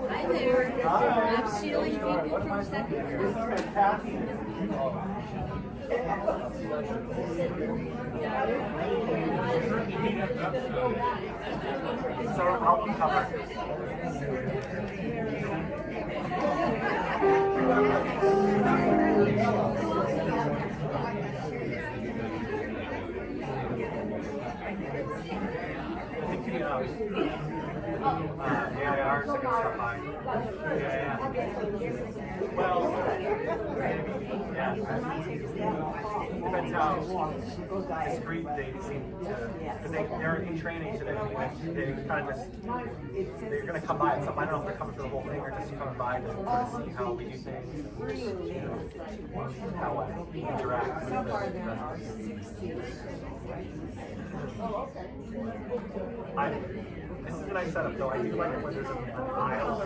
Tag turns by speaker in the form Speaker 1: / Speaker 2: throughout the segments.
Speaker 1: Hi there. I'm stealing people from second floor.
Speaker 2: So album cover. AIR, second stop by. Yeah. Well, yeah. Depends how discreet they seem to, because they're in training today. They kind of just, they're going to come by at some, I don't know if they're coming for the whole thing or just coming by to sort of see how we do things, and, how we interact with the this is a nice setup, though. I do like it when there's an aisle.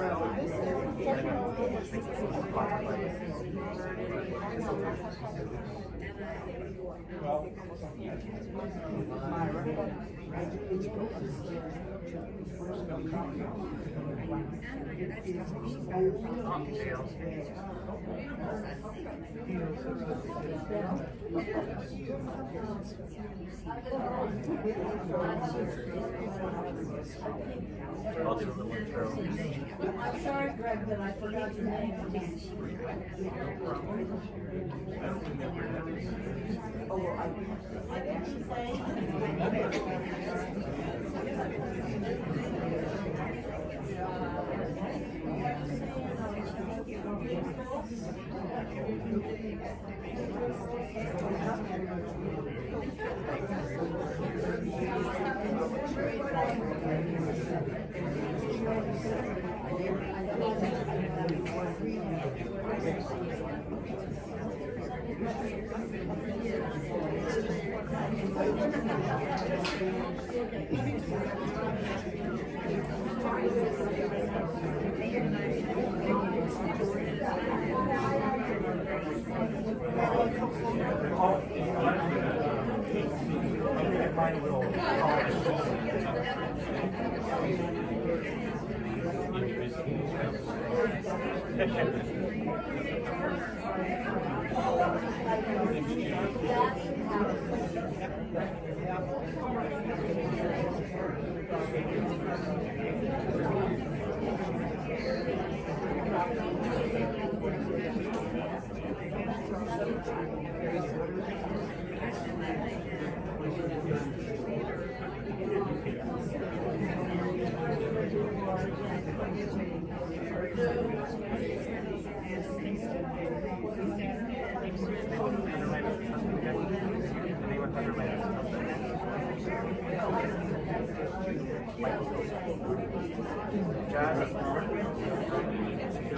Speaker 2: I'll do a little intro.
Speaker 3: I'm sorry, Greg, but I forgot your name. Oh, I'd actually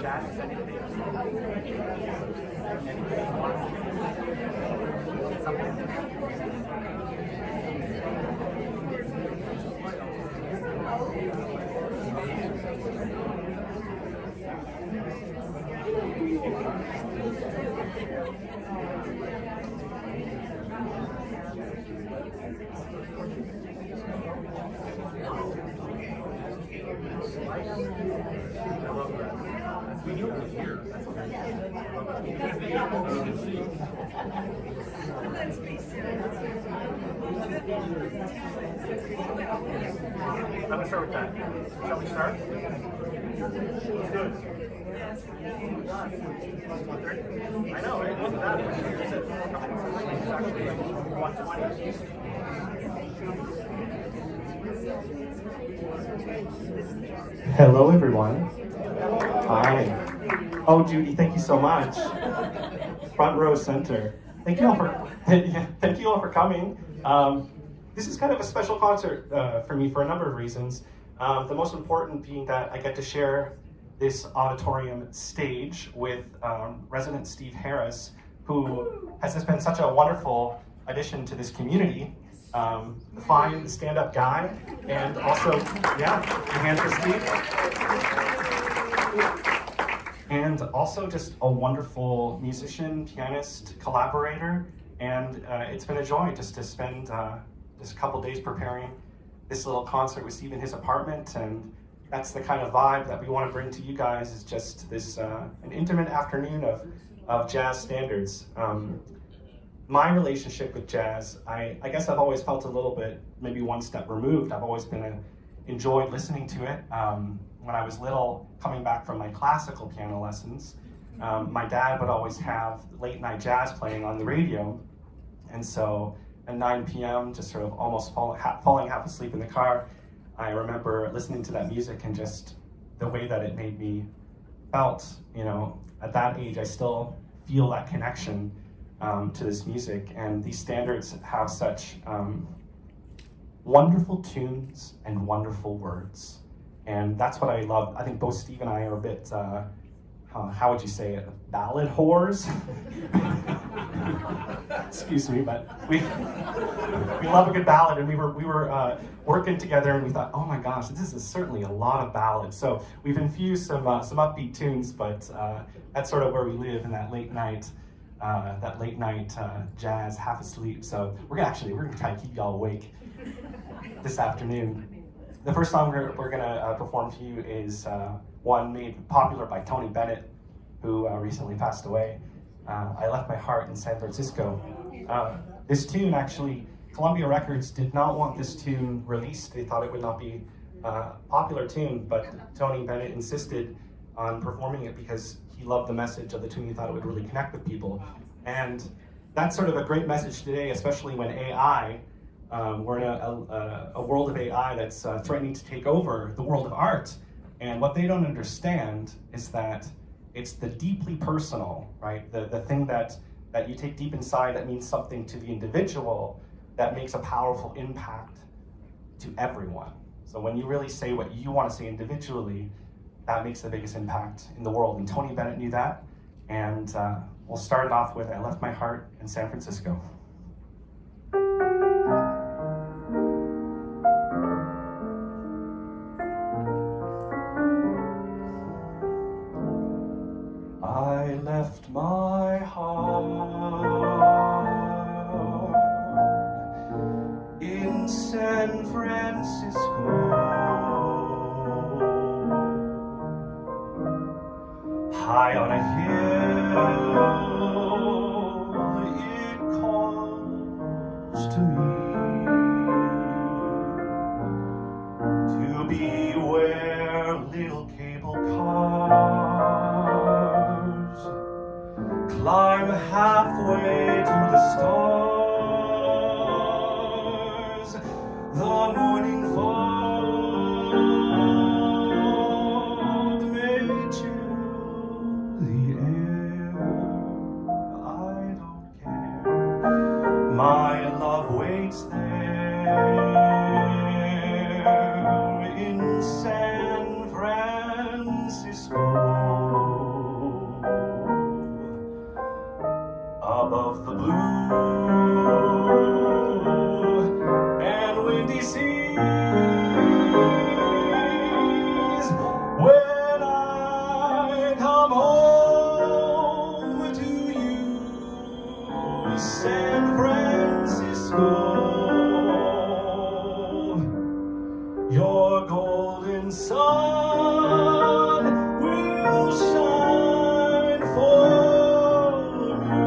Speaker 2: Jazz, anything you want. We knew it was here. That's okay. I'm going to start with that. Shall we start? Let's do it. I know, it wasn't that much. It's actually like 120.
Speaker 4: Hello, everyone. Hi. Oh, Judy, thank you so much. Front row center. Thank you all for coming. This is kind of a special concert for me for a number of reasons. The most important being that I get to share this auditorium stage with resident Steve Harris, who has just been such a wonderful addition to this community. Fine stand-up guy, and also, yeah, your hands for Steve. And also just a wonderful musician, pianist, collaborator, and it's been a joy just to spend just a couple days preparing this little concert with Steve in his apartment, and that's the kind of vibe that we want to bring to you guys, is just this an intimate afternoon of jazz standards. My relationship with jazz, I guess I've always felt a little bit, maybe one step removed. I've always enjoyed listening to it. When I was little, coming back from my classical piano lessons, my dad would always have late night jazz playing on the radio. And so at 9 p.m., just sort of almost falling half asleep in the car, I remember listening to that music and just the way that it made me felt. At that age, I still feel that connection to this music. And these standards have such wonderful tunes and wonderful words. And that's what I love. I think both Steve and I are a bit, how would you say it, ballad whores? Excuse me, but we love a good ballad, and we were working together, and we thought, oh my gosh, this is certainly a lot of ballads. So we've infused some upbeat tunes, but that's sort of where we live in that late night jazz, half asleep. So we're gonna try to keep y'all awake this afternoon. The first song we're gonna perform for you is one made popular by Tony Bennett, who recently passed away. I Left My Heart in San Francisco. This tune, actually, Columbia Records did not want this tune released. They thought it would not be a popular tune, but Tony Bennett insisted on performing it because he loved the message of the tune. He thought it would really connect with people. And that's sort of a great message today, especially when AI, we're in a world of AI that's threatening to take over the world of art. And what they don't understand is that it's the deeply personal, right? The thing that you take deep inside that means something to the individual that makes a powerful impact to everyone. So when you really say what you want to say individually, that makes the biggest impact in the world. And Tony Bennett knew that. And we'll start it off with I Left My Heart in San Francisco. I left my heart in San Francisco, high on a hill. It calls to me to be where little cable cars climb halfway to the stars. The morning fog may chill the air. I don't care. My love waits there in San Francisco, above the blue and windy seas. When I come home to you, San Francisco, your golden sun will shine for me.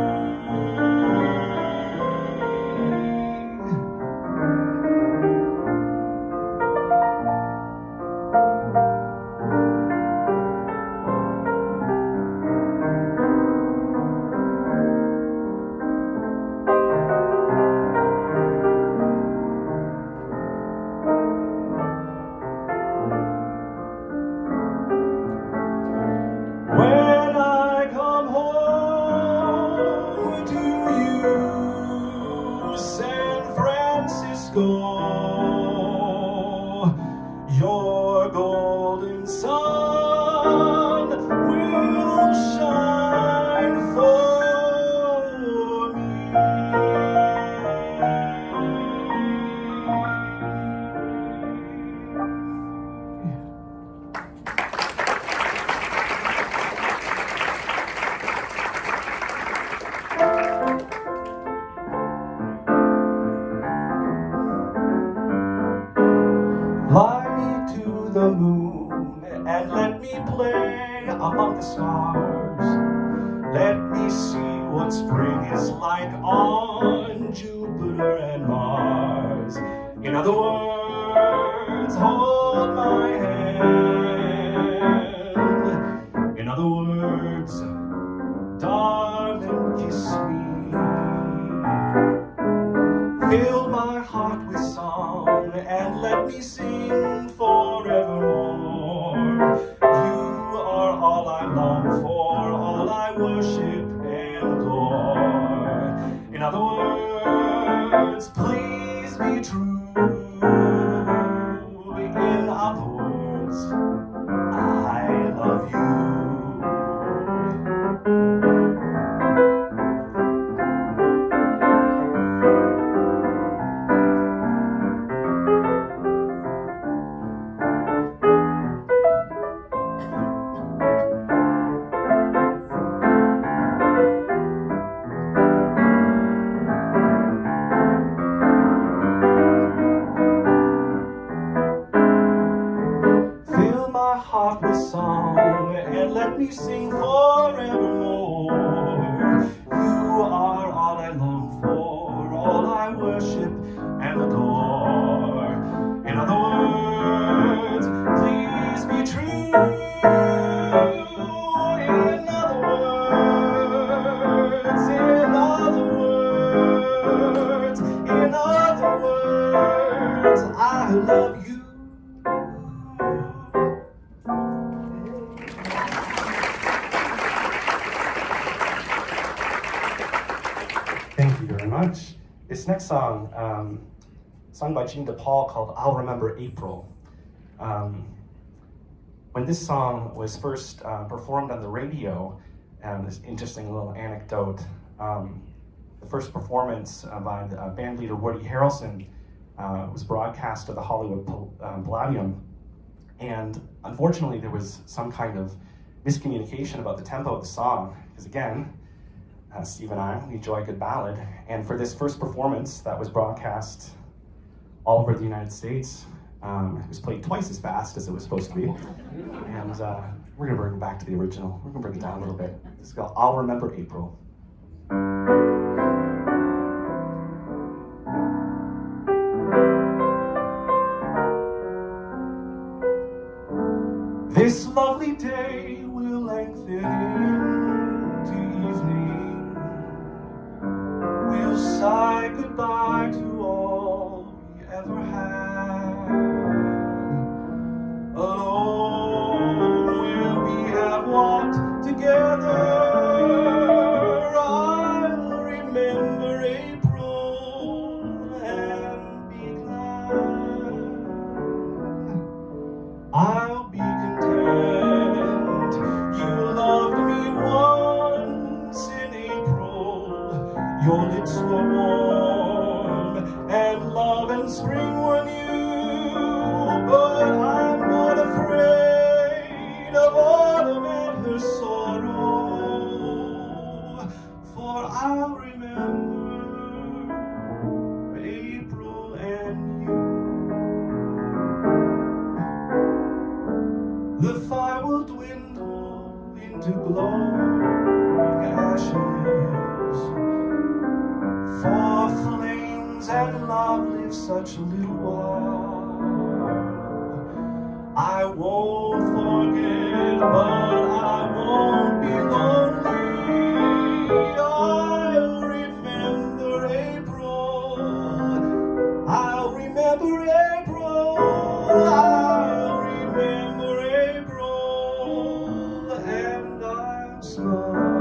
Speaker 4: Fly me to the moon and let me play among the stars. Let me see what spring is like on Jupiter and Mars. In other words, hold my hand. In other words, darling, kiss me. Fill my heart with song and let me sing forevermore. You are all I long for, all I worship and adore. In other words, please be true. In other words, I love you. Fill my heart with song and let me sing forevermore. You are all I long for, all I worship and adore. In other words, please be true. In other words, in other words, in other words, I love you. Thank you very much. This next song, sung by Jean DePaul, called I'll Remember April. When this song was first performed on the radio, this interesting little anecdote, the first performance by the band leader Woody Harrelson was broadcast to the Hollywood Palladium, and unfortunately there was some kind of miscommunication about the tempo of the song, because again, Steve and I, we enjoy a good ballad, and for this first performance that was broadcast all over the United States, it was played twice as fast as it was supposed to be, and we're gonna bring it back to the original. We're gonna bring it down a little bit. This is called I'll Remember April. This lovely day will lengthen into evening. We'll sigh goodbye to all we ever had. Alone where we have walked together, I'll remember April and be glad. I'll be content. You loved me once in April. Your lips were warm, and love and spring were new. But I'm not afraid of autumn and her sorrow, for I'll remember April and you. The fire will dwindle into glowing ashes, for flames and love live such a little while. I won't forget, but I won't be lonely. I'll remember April. I'll remember April. I'll remember April, and I'll smile.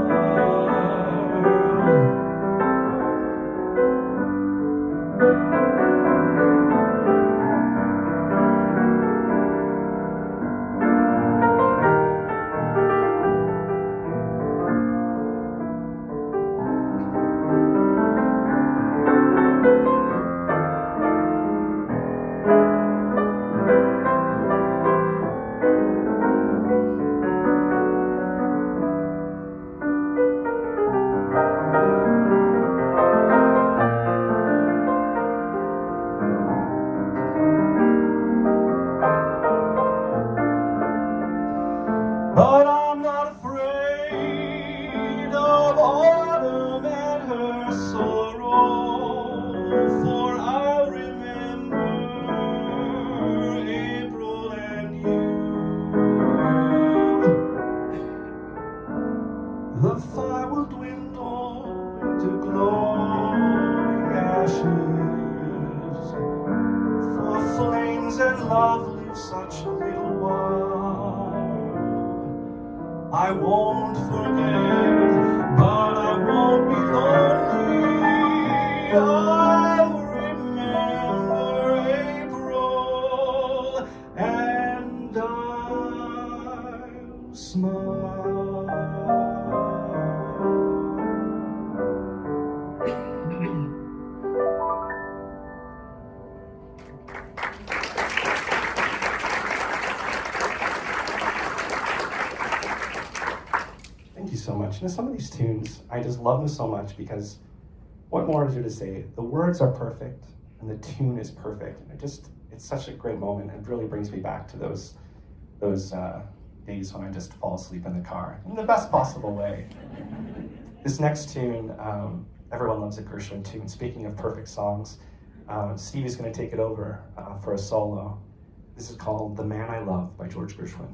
Speaker 4: songs and love live such a little while. I won't forget, but I won't be lonely. I'll remember April, and I'll smile. Thank you so much. Some of these tunes, I just love them so much because what more is there to say? The words are perfect and the tune is perfect. And it's such a great moment. It really brings me back to those days when I just fall asleep in the car in the best possible way. This next tune, everyone loves a Gershwin tune. Speaking of perfect songs, Steve is going to take it over for a solo. This is called The Man I Love by George Gershwin.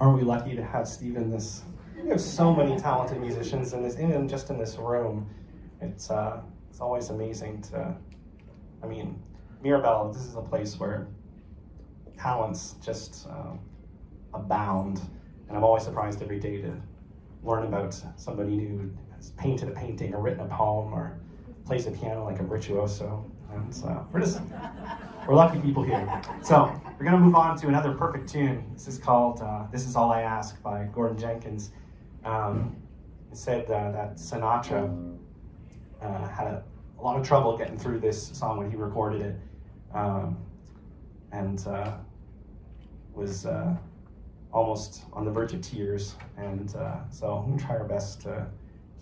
Speaker 4: Aren't we lucky to have Steve in this? We have so many talented musicians in this, even just in this room. It's always amazing to, I mean, Mirabel, this is a place where talents just abound. And I'm always surprised every day to learn about somebody new who has painted a painting or written a poem or plays the piano like a virtuoso. And we're lucky people here. So we're gonna move on to another perfect tune. This is called This Is All I Ask by Gordon Jenkins. It said that Sinatra had a lot of trouble getting through this song when he recorded it, and was almost on the verge of tears. And so I'm gonna try our best to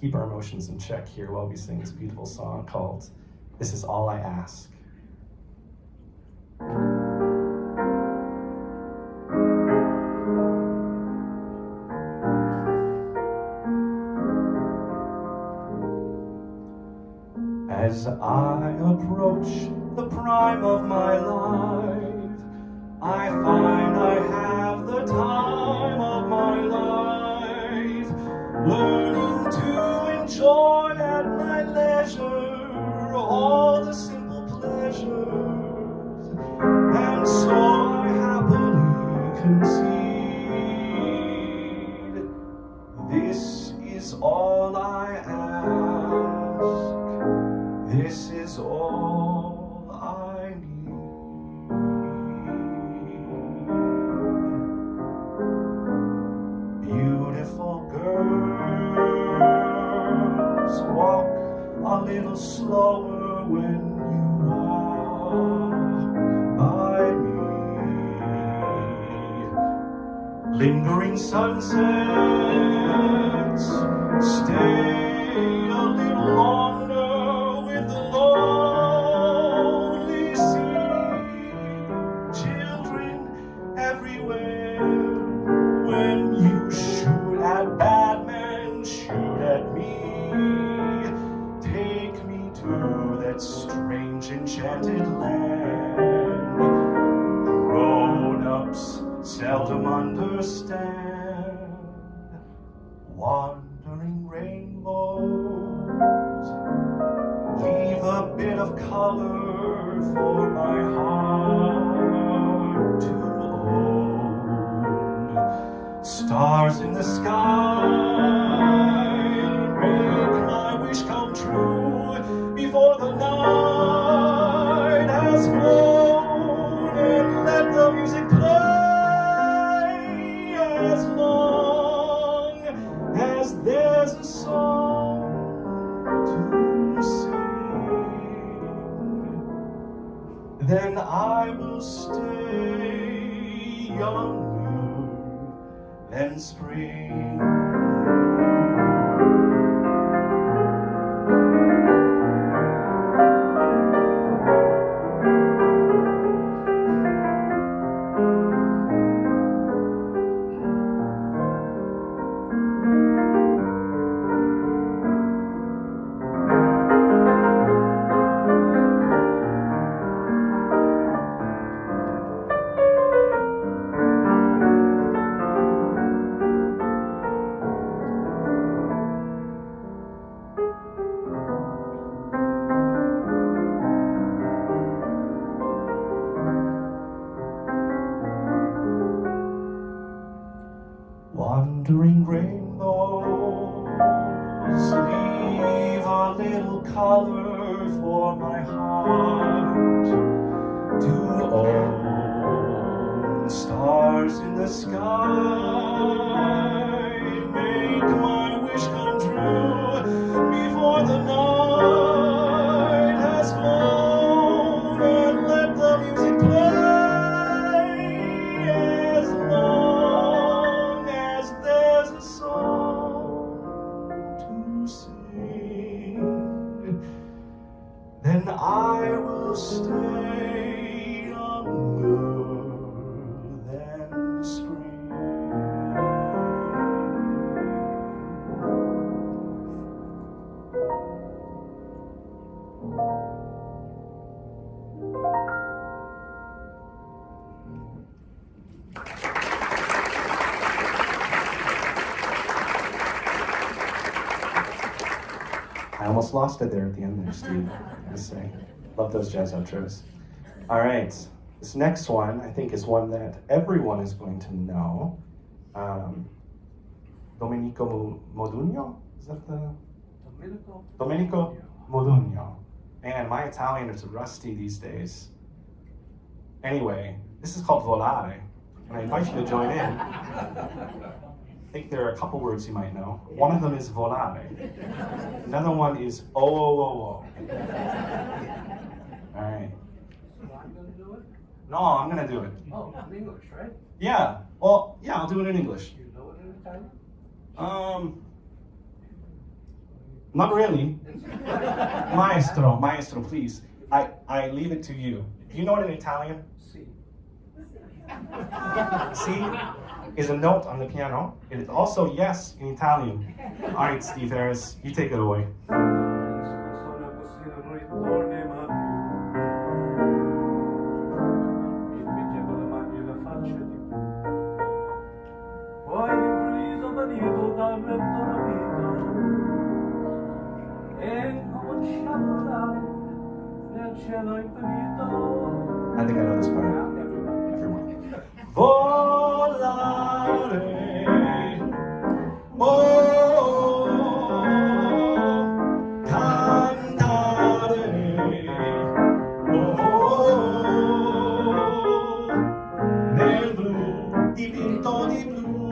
Speaker 4: keep our emotions in check here while we sing this beautiful song called This Is All I Ask. As I approach the prime of my life, I find I have the time of my life, learning to enjoy at my leisure all the simple pleasures, and so I happily concede, this is all I ask. This is all I need. Beautiful girls, walk a little slower when you walk by me. Lingering sunsets Stay a little longer with the lonely sea. Children everywhere. When you shoot at bad men, shoot at me. Take me to that strange enchanted land. Grown-ups seldom understand. Wandering rainbows leave a bit of color for my heart to own. Stars in the sky make my wish come true before the night has flown, and let the music play as long as there's a song to sing. Then I will stay younger than spring. Wandering rainbows leave a little color for my heart to own. Stars in the sky make my wish come true before the night has flown, and let the music play as long as there's a song to sing. Then I will stay younger than spring. I almost lost it there at the end there, Steve. I gotta say. Love those jazz outros. All right. This next one, I think, is one that everyone is going to know. Domenico Modugno? Is that the... Domenico Modugno. Man, my Italian is rusty these days. Anyway, this is called Volare, and I invite you to join in. I think there are a couple words you might know. One of them is volare. Another one is oh, oh, oh, oh. All right.
Speaker 2: So I'm going to do it?
Speaker 4: No, I'm going to do it.
Speaker 2: Oh, in English, right?
Speaker 4: Yeah. Well, yeah, I'll do it in English.
Speaker 2: You know it in Italian?
Speaker 4: Not really. Maestro, please. I leave it to you. Do you know it in Italian?
Speaker 2: Si.
Speaker 4: C is a note on the piano. It is also yes in Italian. All right, Steve Harris, you take it away.
Speaker 2: Poi all'improvviso venivo dal letto d'amico e cominciavo a volare nel cielo infinito.
Speaker 4: I think I know this part. Everyone. Volare. Oh, cantare. Oh, nel blu, dipinto di blu,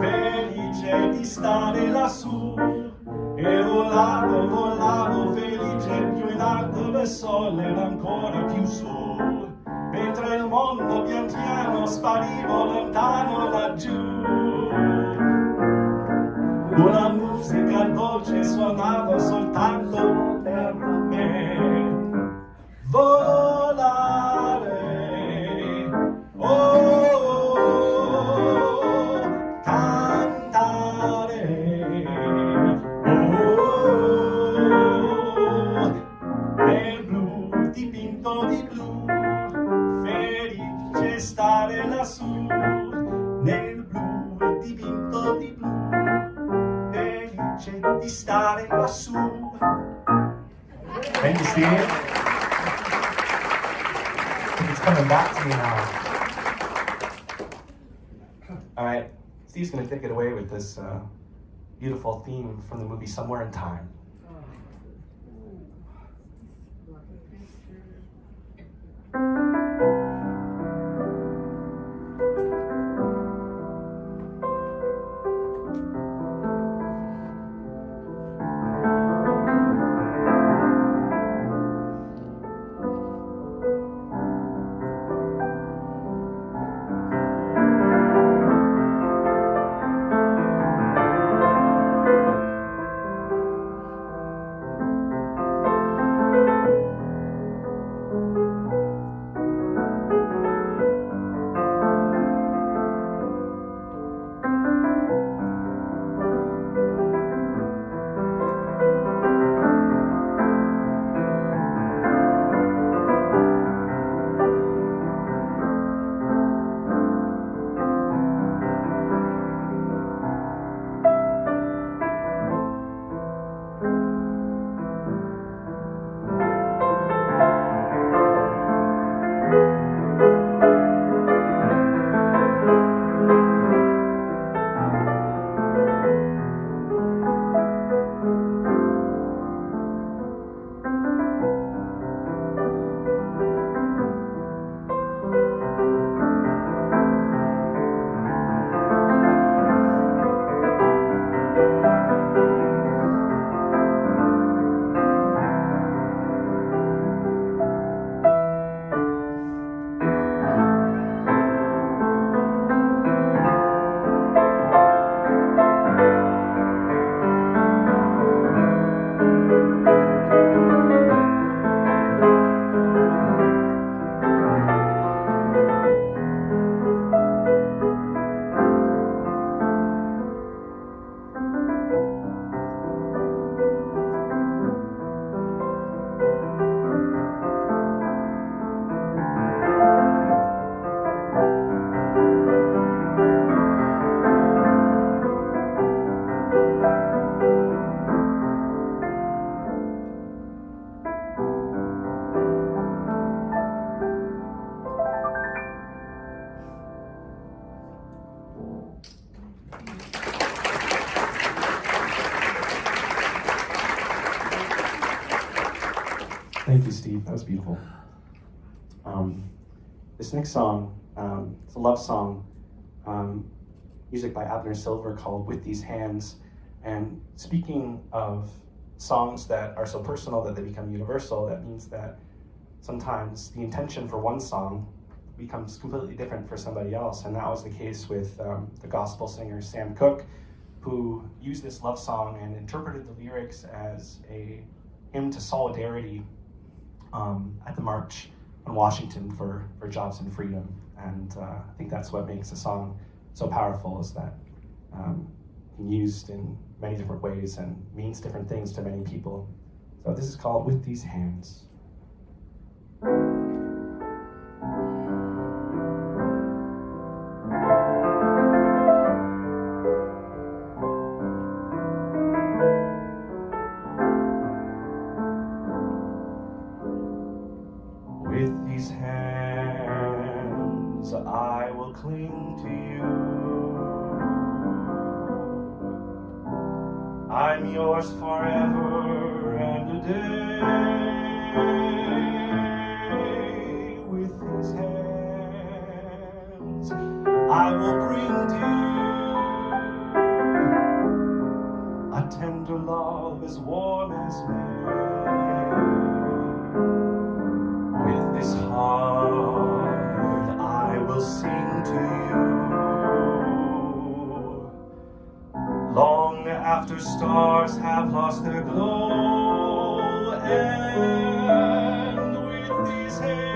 Speaker 4: felice di stare lassù. E volavo, volavo felice più in alto verso ancora più su. Mentre il mondo pian piano sparivo lontano laggiù. Una musica dolce suonava soltanto per me. Volare, oh, cantare, oh, nel blu dipinto di blu, felice stare lassù, nel blu dipinto di blu, felice di stare lassù. Thank you, Steve. It's coming back to me now. All right, Steve's going to take it away with this beautiful theme from the movie Somewhere in Time. Thank you, Steve. That was beautiful. This next song, it's a love song, music by Abner Silver called With These Hands. And speaking of songs that are so personal that they become universal, that means that sometimes the intention for one song becomes completely different for somebody else. And that was the case with the gospel singer Sam Cooke, who used this love song and interpreted the lyrics as a hymn to solidarity at the March on Washington for jobs and freedom. And I think that's what makes the song so powerful, is that used in many different ways and means different things to many people. So this is called With These Hands. With these hands I will cling to you. I'm yours forever and a day. With these hands I will bring to you a tender love as warm as May. With this heart I will sing to you long after stars have lost their glow, and with these hands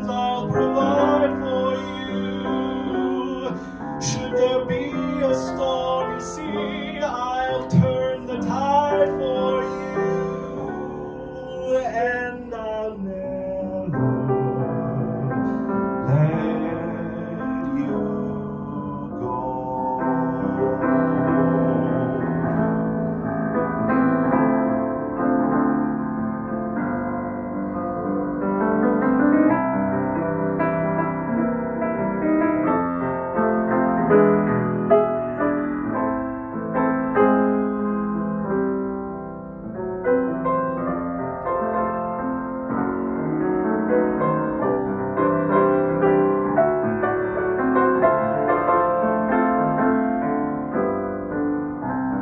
Speaker 4: I'll provide for you. Should there be a stormy sea, I'll turn the tide for you, and I'll never let you go.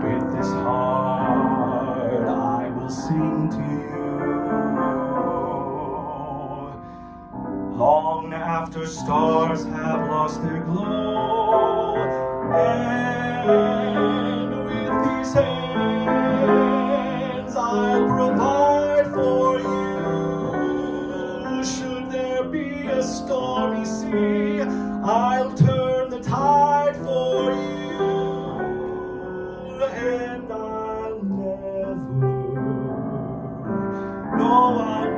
Speaker 4: With this heart I will sing to you, long after stars have lost their glow, and with these hands I'll provide for you. Should there be a stormy sea, I'll turn the tide for you, and I'll never, no, I'll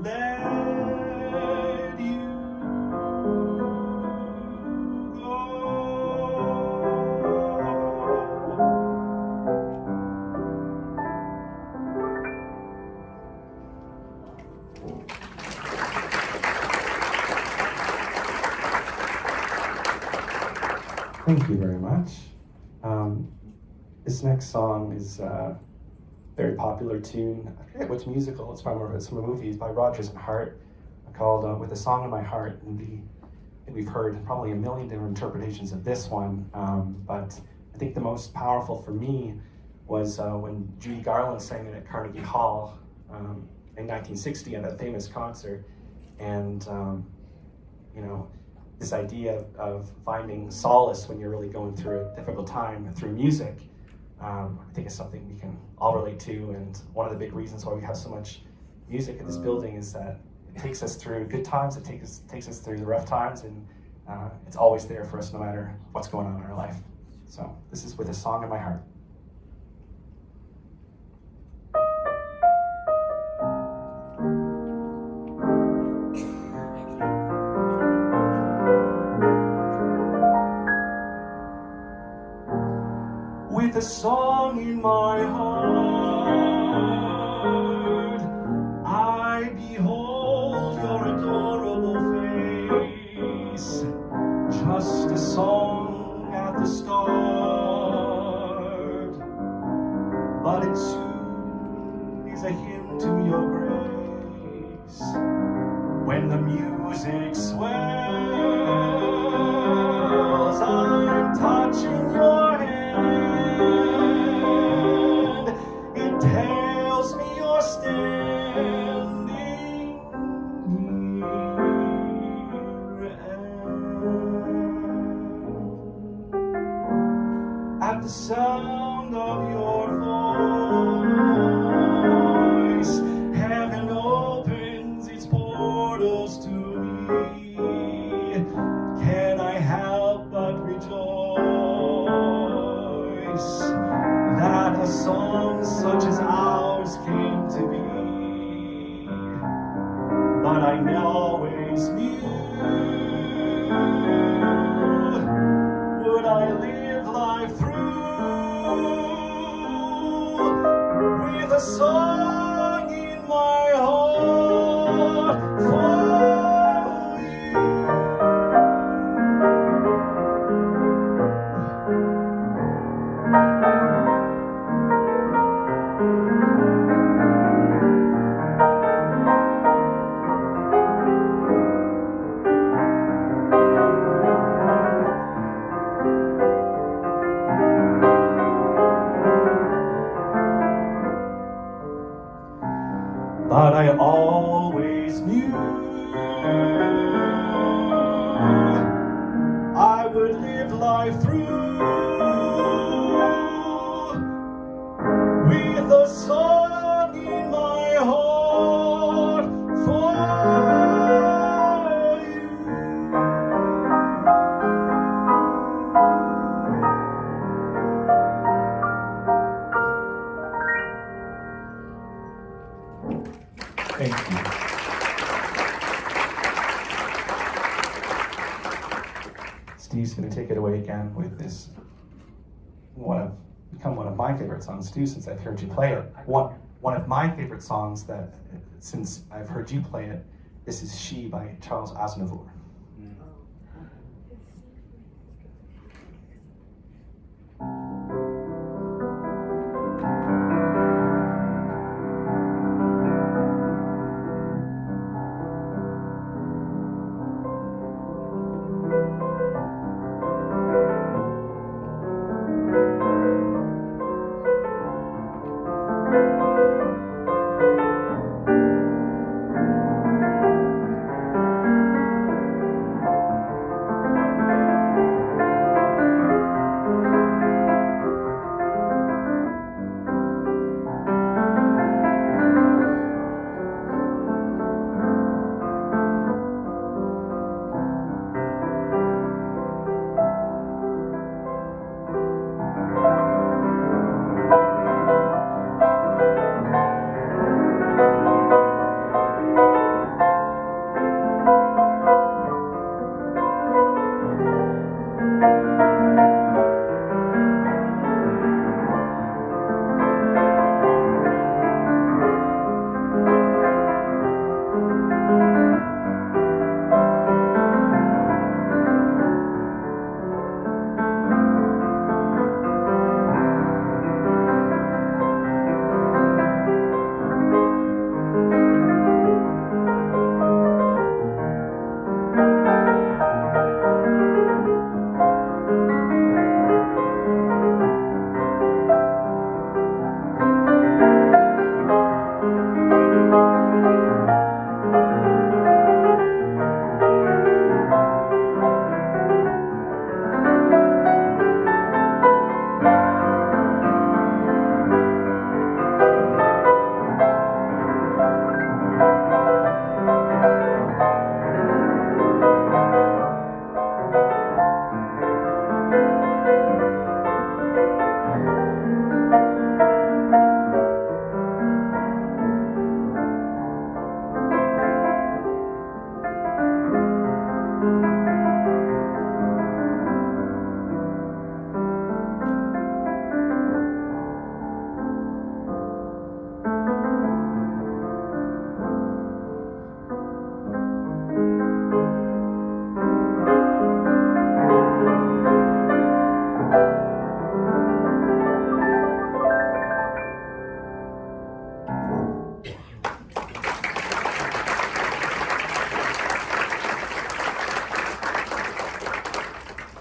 Speaker 4: never let you go. Thank you very much. This next song is a very popular tune. I forget which musical it's from, or it's from a movie by Rodgers and Hart called "With a Song in My Heart." And we've heard probably a million different interpretations of this one, but I think the most powerful for me was when Judy Garland sang it at Carnegie Hall in 1960 at that famous concert. And you know, this idea of finding solace when you're really going through a difficult time through music, I think is something we can all relate to. And one of the big reasons why we have so much music in this building is that it takes us through good times, it takes us through the rough times, and it's always there for us no matter what's going on in our life. So this is With a Song in My Heart. With a song in my heart, I behold your adorable face. Just a song at the start, but it soon is a hymn to your grace. When the music swells, I'm touching your hand. It tells me you're standing near, and at the sound of your voice, heaven opens its portals to me. Can I help but rejoice that a song such as ours came to be? But I always knew, would I live life through with a song in my heart for you. Steve's going to take it away again with this, become one of my favorite songs too, since I've heard you play it. One of my favorite songs that, since I've heard you play it, this is She by Charles Aznavour.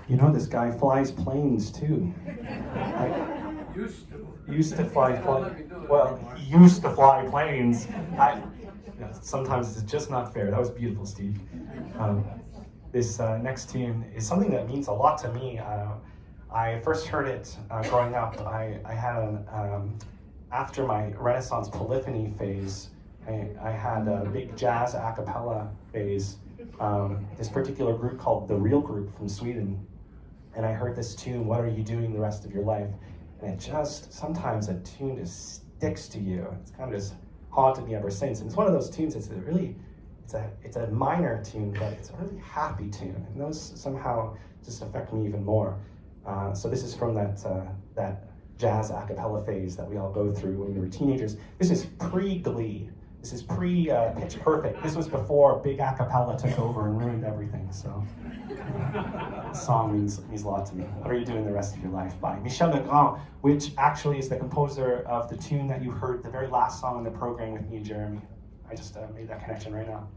Speaker 4: You know, this guy flies planes too. Used to fly well, he used to fly planes. Sometimes it's just not fair. That was beautiful, Steve. This next tune is something that means a lot to me. I first heard it growing up. I had after my Renaissance polyphony phase, I had a big jazz a cappella phase. This particular group called The Real Group from Sweden. And I heard this tune, What Are You Doing the Rest of Your Life? And it just, sometimes a tune just sticks to you. It's kind of just haunted me ever since. And it's one of those tunes, it's a minor tune, but it's a really happy tune. And those somehow just affect me even more. So this is from that jazz a cappella phase that we all go through when we were teenagers. This is pre-Glee. This is pre-Pitch Perfect. This was before big a cappella took over and ruined everything. So this song means a lot to me. What Are You Doing the Rest of Your Life by Michel Legrand, which actually is the composer of the tune that you heard, the very last song in the program with me and Jeremy. I just made that connection right now.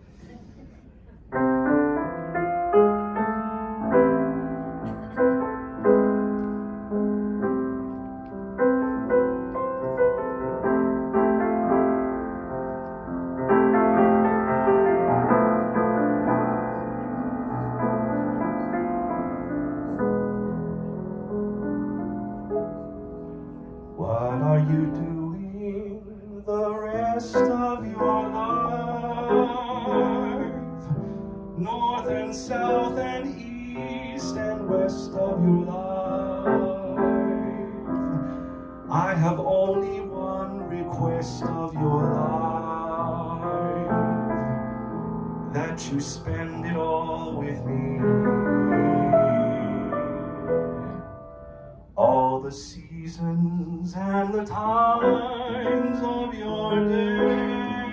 Speaker 4: What are you doing the rest of your life? North and south and east and west of your life. I have only one request of your life. all the seasons and the times of your days,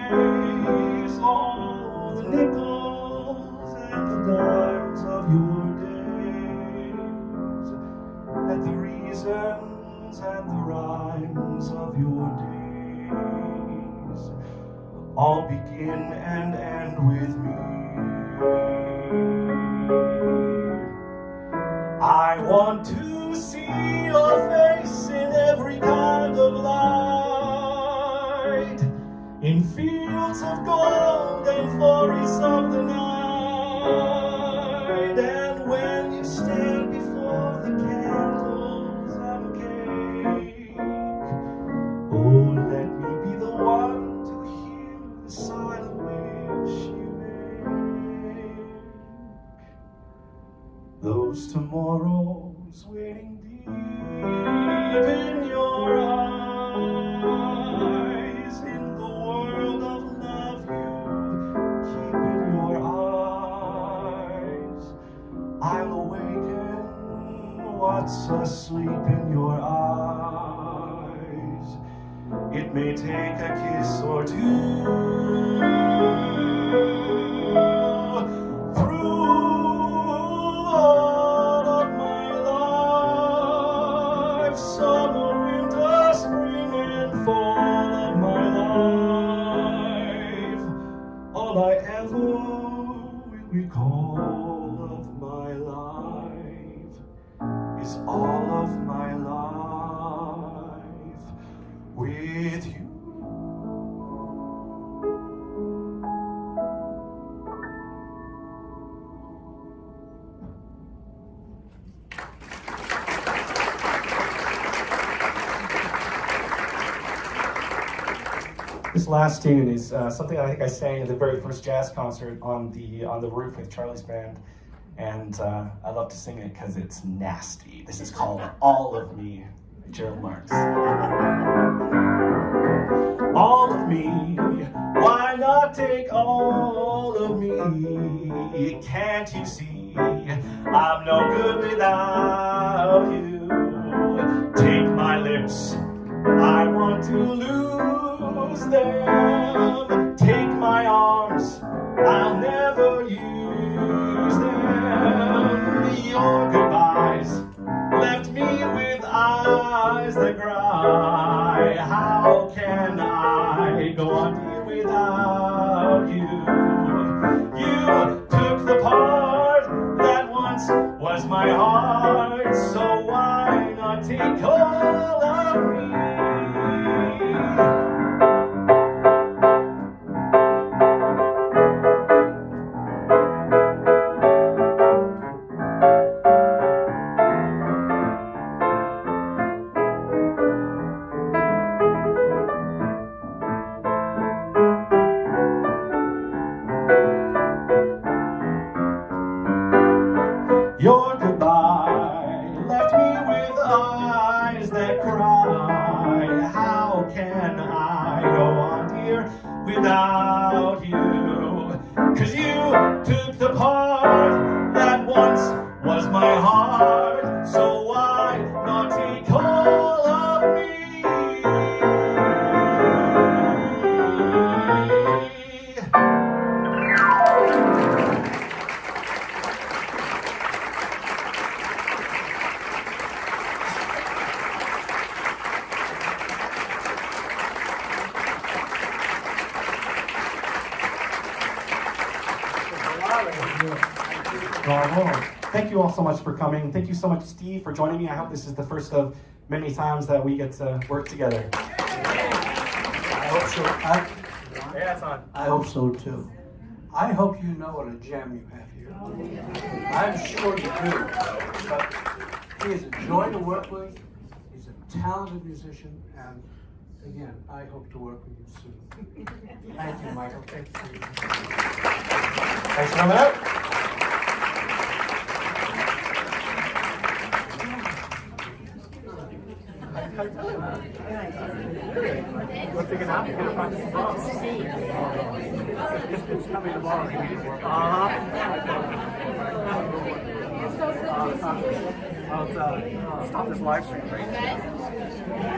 Speaker 4: all the nickels and the dimes of your days, and the reasons and the rhymes of your days, all begin and end with me. I want to see your face in every kind of light, in fields of gold and forests of the night, and when you stand before the candles and cake, oh, let me be the one to hear the silent wish you make. Those tomorrows waiting deep in your eyes, in the world of love you keep in your eyes, I'll awaken what's asleep in your eyes. It may take a kiss or two, all of my life, summer, winter, spring, and fall of my life, all I ever will recall of my life is all of my life with you. This last tune is something I think I sang at the very first jazz concert on the roof with Charlie's band, and I love to sing it because it's nasty. This is called "All of Me," Gerald Marks. All of me, why not take all of me? Can't you see I'm no good without you? Take my lips, I want to lose them. Take my arms, I'll never use them. Your goodbyes left me with eyes that cry. How can I go on, dear, without you? You took the part that once was my heart, so why not take all of me? Your goodbye left me with eyes that cry. How can I go on, dear, without you? 'Cause you took the part that once was my heart, so why not take all of me? Bravo. Thank you all so much for coming. Thank you so much, Steve, for joining me. I hope this is the first of many times that we get to work together.
Speaker 5: I hope so.
Speaker 2: Yeah, it's on.
Speaker 5: I hope so too. I hope you know what a gem you have here. I'm sure you do. But he is a joy to work with. He's a talented musician, and again, I hope to work with you soon. Thank you, Michael. Thank you.
Speaker 4: Thanks for coming out.
Speaker 2: We're figuring out you're going to practice the drums. It's coming tomorrow. Uh-huh. I'll stop this live stream, right?